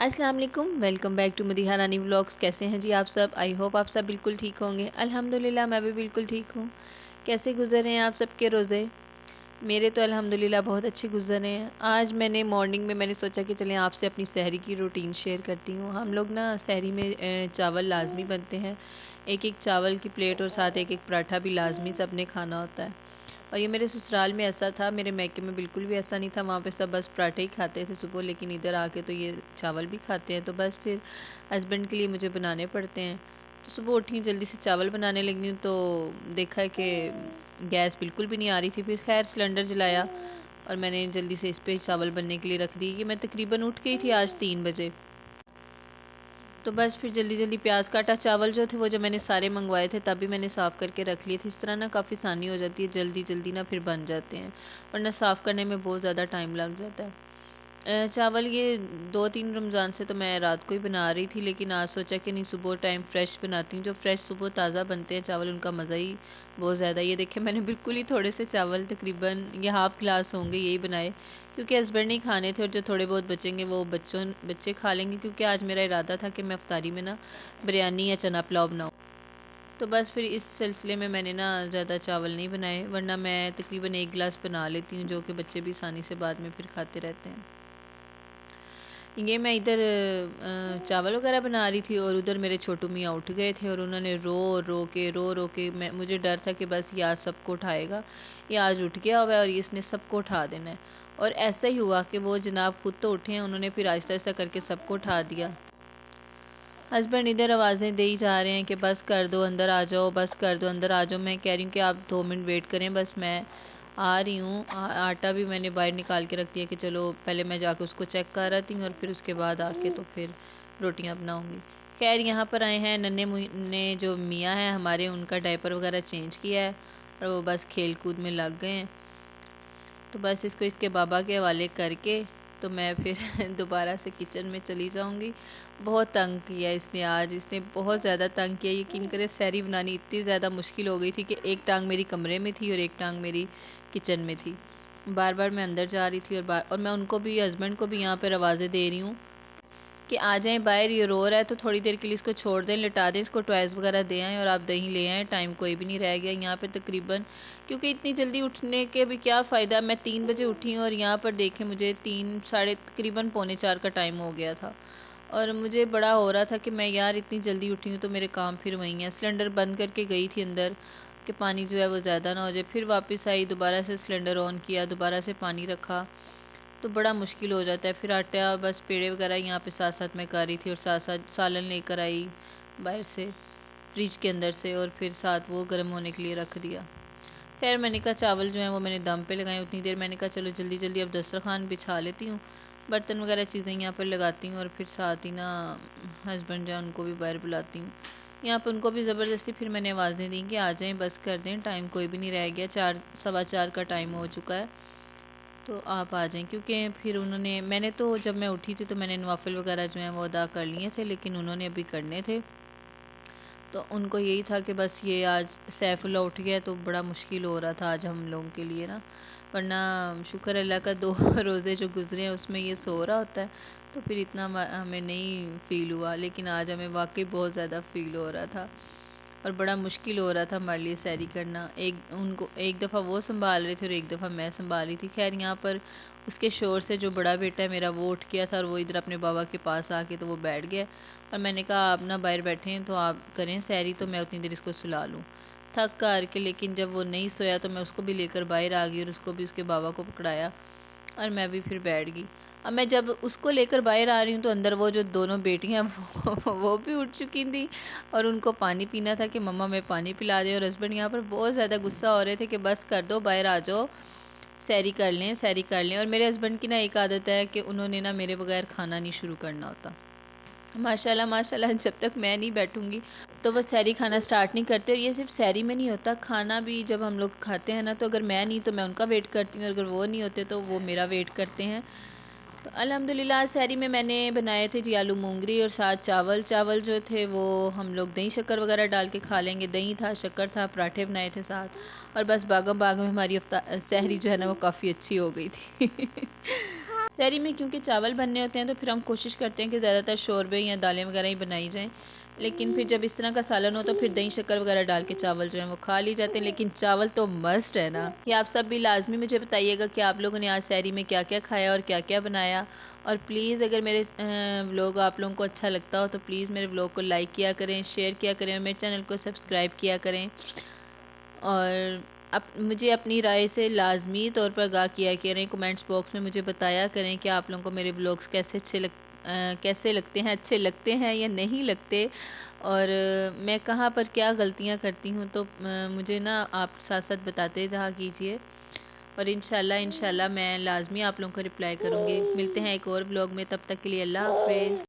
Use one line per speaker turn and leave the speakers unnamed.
السلام علیکم، welcome back to Madiha Rani vlogs. کیسے ہیں جی آپ سب؟ آئی ہوپ آپ سب بالکل ٹھیک ہوں گے۔ الحمدللہ میں بھی بالکل ٹھیک ہوں۔ کیسے گزر رہے ہیں آپ سب کے روزے؟ میرے تو الحمدللہ بہت اچھے گزر رہے ہیں۔ آج میں نے مارننگ میں نے سوچا کہ چلیں آپ سے اپنی سحری کی روٹین شیئر کرتی ہوں۔ ہم لوگ نا سحری میں چاول لازمی بنتے ہیں، ایک چاول کی پلیٹ اور ساتھ ایک پراٹھا بھی لازمی سب نے کھانا ہوتا ہے۔ اور یہ میرے سسرال میں ایسا تھا، میرے میکے میں بالکل بھی ایسا نہیں تھا، وہاں پہ سب بس پراٹھے ہی کھاتے تھے صبح، لیکن ادھر آ کے تو یہ چاول بھی کھاتے ہیں، تو بس پھر ہسبینڈ کے لیے مجھے بنانے پڑتے ہیں۔ تو صبح اٹھی جلدی سے چاول بنانے لگی ہوں تو دیکھا کہ گیس بالکل بھی نہیں آ رہی تھی، پھر خیر سلنڈر جلایا اور میں نے جلدی سے اس پہ چاول بننے کے لیے رکھ دی کہ میں تقریباً اٹھ گئی تھی آج 3 بجے۔ تو بس پھر جلدی جلدی پیاز کاٹا، چاول جو تھے وہ جو میں نے سارے منگوائے تھے تب بھی میں نے صاف کر کے رکھ لیے تھے، اس طرح نا کافی آسانی ہو جاتی ہے، جلدی جلدی نا پھر بن جاتے ہیں، ورنہ صاف کرنے میں بہت زیادہ ٹائم لگ جاتا ہے۔ چاول یہ 2-3 رمضان سے تو میں رات کو ہی بنا رہی تھی، لیکن آج سوچا کہ نہیں صبح ٹائم فریش بناتی ہوں، جو فریش صبح تازہ بنتے ہیں چاول ان کا مزہ ہی بہت زیادہ۔ یہ دیکھیں میں نے بالکل ہی تھوڑے سے چاول تقریباً یہ ہاف گلاس ہوں گے یہی بنائے، کیونکہ ہسبینڈ نہیں کھانے تھے اور جو تھوڑے بہت بچیں گے وہ بچے کھا لیں گے، کیونکہ آج میرا ارادہ تھا کہ میں افطاری میں نا بریانی یا چنا پلاؤ بناؤں۔ تو بس پھر اس سلسلے میں نے نا زیادہ چاول نہیں بنائے، ورنہ میں تقریباً 1 گلاس بنا لیتی ہوں، جو کہ بچے بھی آسانی سے بعد میں پھر کھاتے رہتے ہیں۔ یہ میں ادھر چاول وغیرہ بنا رہی تھی اور ادھر میرے چھوٹو میاں اٹھ گئے تھے اور انہوں نے رو رو کے مجھے ڈر تھا کہ بس یہ آج سب کو اٹھائے گا، یہ آج اٹھ گیا ہوا ہے اور اس نے سب کو اٹھا دینا ہے، اور ایسا ہی ہوا کہ وہ جناب خود تو اٹھے ہیں، انہوں نے پھر آہستہ آہستہ کر کے سب کو اٹھا دیا۔ ہسبینڈ ادھر آوازیں دے ہی جا رہے ہیں کہ بس کر دو اندر آ جاؤ، بس کر دو اندر آ جاؤ۔ میں کہہ رہی ہوں کہ آپ 2 منٹ ویٹ کریں، بس میں آ رہی ہوں۔ آٹا بھی میں نے باہر نکال کے رکھ دیا کہ چلو پہلے میں جا کے اس کو چیک کر آتی ہوں اور پھر اس کے بعد آ کے تو پھر روٹیاں بناؤں گی۔ خیر یہاں پر آئے ہیں ننے جو میاں ہیں ہمارے، ان کا ڈائپر وغیرہ چینج کیا ہے اور وہ بس کھیل کود میں لگ گئے ہیں، تو بس اس کو اس کے بابا کے حوالے کر کے تو میں پھر دوبارہ سے کچن میں چلی جاؤں گی۔ بہت تنگ کیا اس نے آج، اس نے بہت زیادہ تنگ کیا، یقین کرے سحری بنانی اتنی زیادہ مشکل ہو گئی تھی کہ ایک ٹانگ میری کمرے میں تھی اور ایک ٹانگ میری کچن میں تھی، بار بار میں اندر جا رہی تھی اور میں ان کو بھی ہسبینڈ کو بھی یہاں پر آوازیں دے رہی ہوں کہ آ جائیں باہر، یہ رو رہا ہے تو تھوڑی دیر کے لیے اس کو چھوڑ دیں، لٹا دیں، اس کو ٹوائز وغیرہ دے آئیں اور آپ دہی لے آئیں، ٹائم کوئی بھی نہیں رہ گیا یہاں پہ تقریباً، کیونکہ اتنی جلدی اٹھنے کے بھی کیا فائدہ، میں 3 بجے اٹھی ہوں اور یہاں پر دیکھیں مجھے تقریباً 3:45 کا ٹائم ہو گیا تھا، اور مجھے بڑا ہو رہا تھا کہ میں یار اتنی جلدی اٹھی ہوں تو میرے کام پھر وہیں ہیں۔ سلنڈر بند کر کے گئی تھی اندر کہ پانی جو ہے وہ زیادہ نہ ہو جائے، پھر واپس آئی، دوبارہ سے سلنڈر آن کیا، دوبارہ سے پانی رکھا، تو بڑا مشکل ہو جاتا ہے۔ پھر آٹا بس پیڑے وغیرہ یہاں پہ ساتھ ساتھ میں کر رہی تھی اور ساتھ ساتھ سالن لے کر آئی باہر سے فریج کے اندر سے، اور پھر ساتھ وہ گرم ہونے کے لیے رکھ دیا۔ خیر میں نے کہا چاول جو ہیں وہ میں نے دم پہ لگائیں، اتنی دیر میں نے کہا چلو جلدی جلدی اب دسترخوان بچھا لیتی ہوں، برتن وغیرہ چیزیں یہاں پر لگاتی ہوں، اور پھر ساتھ ہی نا ہسبینڈ جو ان کو بھی باہر بلاتی ہوں، یہاں پہ ان کو بھی زبردستی پھر میں نے آوازیں دیں کہ آ جائیں بس کر دیں، ٹائم کوئی بھی نہیں رہ گیا، 4 سوا 4 کا ٹائم ہو چکا ہے تو آپ آ جائیں، کیونکہ پھر میں نے تو جب میں اٹھی تھی تو میں نے نوافل وغیرہ جو ہیں وہ ادا کر لیے تھے، لیکن انہوں نے ابھی کرنے تھے، تو ان کو یہی تھا کہ بس یہ آج سیف اللہ اٹھ گیا تو بڑا مشکل ہو رہا تھا آج ہم لوگوں کے لیے نا، ورنہ شکر اللہ کا 2 روزے جو گزرے ہیں اس میں یہ سو رہا ہوتا ہے تو پھر اتنا ہمیں نہیں فیل ہوا، لیکن آج ہمیں واقعی بہت زیادہ فیل ہو رہا تھا اور بڑا مشکل ہو رہا تھا ہمارے لیے سحری کرنا، ایک دفعہ وہ سنبھال رہے تھے اور ایک دفعہ میں سنبھال رہی تھی۔ خیر یہاں پر اس کے شور سے جو بڑا بیٹا ہے میرا وہ اٹھ گیا تھا اور وہ ادھر اپنے بابا کے پاس آ کے تو وہ بیٹھ گیا، اور میں نے کہا آپ نہ باہر بیٹھے ہیں تو آپ کریں سحری، تو میں اتنی دیر اس کو سلا لوں تھک کر کے، لیکن جب وہ نہیں سویا تو میں اس کو بھی لے کر باہر آ گئی اور اس کو بھی اس کے بابا کو پکڑایا اور میں بھی پھر بیٹھ گئی۔ اب میں جب اس کو لے کر باہر آ رہی ہوں تو اندر وہ جو دونوں بیٹیاں وہ بھی اٹھ چکی تھیں اور ان کو پانی پینا تھا کہ مما میں پانی پلا دیں، اور ہسبینڈ یہاں پر بہت زیادہ غصہ ہو رہے تھے کہ بس کر دو باہر آ جاؤ، سحری کر لیں سحری کر لیں، اور میرے ہسبینڈ کی نا ایک عادت ہے کہ انہوں نے نا میرے بغیر کھانا نہیں شروع کرنا ہوتا، ماشاءاللہ ماشاءاللہ، جب تک میں نہیں بیٹھوں گی تو وہ سحری کھانا سٹارٹ نہیں کرتے، اور یہ صرف سحری میں نہیں ہوتا، کھانا بھی جب ہم لوگ کھاتے ہیں نا تو اگر میں نہیں تو میں ان کا ویٹ کرتی ہوں، اگر وہ نہیں ہوتے تو وہ میرا ویٹ کرتے ہیں۔ تو الحمدللہ سحری میں نے بنائے تھے جی آلو مونگری اور ساتھ چاول جو تھے وہ ہم لوگ دہی شکر وغیرہ ڈال کے کھا لیں گے، دہی تھا، شکر تھا، پراٹھے بنائے تھے ساتھ، اور بس باغ میں ہماری سحری جو ہے نا وہ کافی اچھی ہو گئی تھی سحری میں کیونکہ چاول بننے ہوتے ہیں تو پھر ہم کوشش کرتے ہیں کہ زیادہ تر شوربے یا دالیں وغیرہ ہی بنائی جائیں، لیکن پھر جب اس طرح کا سالن ہو تو پھر دہی شکر وغیرہ ڈال کے چاول جو ہیں وہ کھا لی جاتے ہیں، لیکن چاول تو مسٹ ہے نا۔ یہ آپ سب بھی لازمی مجھے بتائیے گا کہ آپ لوگوں نے آج سحری میں کیا کیا کھایا اور کیا کیا بنایا، اور پلیز اگر میرے ولاگ آپ لوگوں کو اچھا لگتا ہو تو پلیز میرے ولاگ کو لائک کیا کریں، شیئر کیا کریں اور میرے چینل کو سبسکرائب کیا کریں، اور مجھے اپنی رائے سے لازمی طور پر آگاہ کیا کریں، کمنٹس باکس میں مجھے بتایا کریں کہ آپ لوگوں کو میرے بلاگس کیسے لگتے ہیں، اچھے لگتے ہیں یا نہیں لگتے، اور میں کہاں پر کیا غلطیاں کرتی ہوں تو مجھے نا آپ ساتھ ساتھ بتاتے رہا کیجئے، اور انشاءاللہ میں لازمی آپ لوگوں کو رپلائی کروں گی۔ ملتے ہیں ایک اور بلاگ میں، تب تک کے لیے اللہ حافظ۔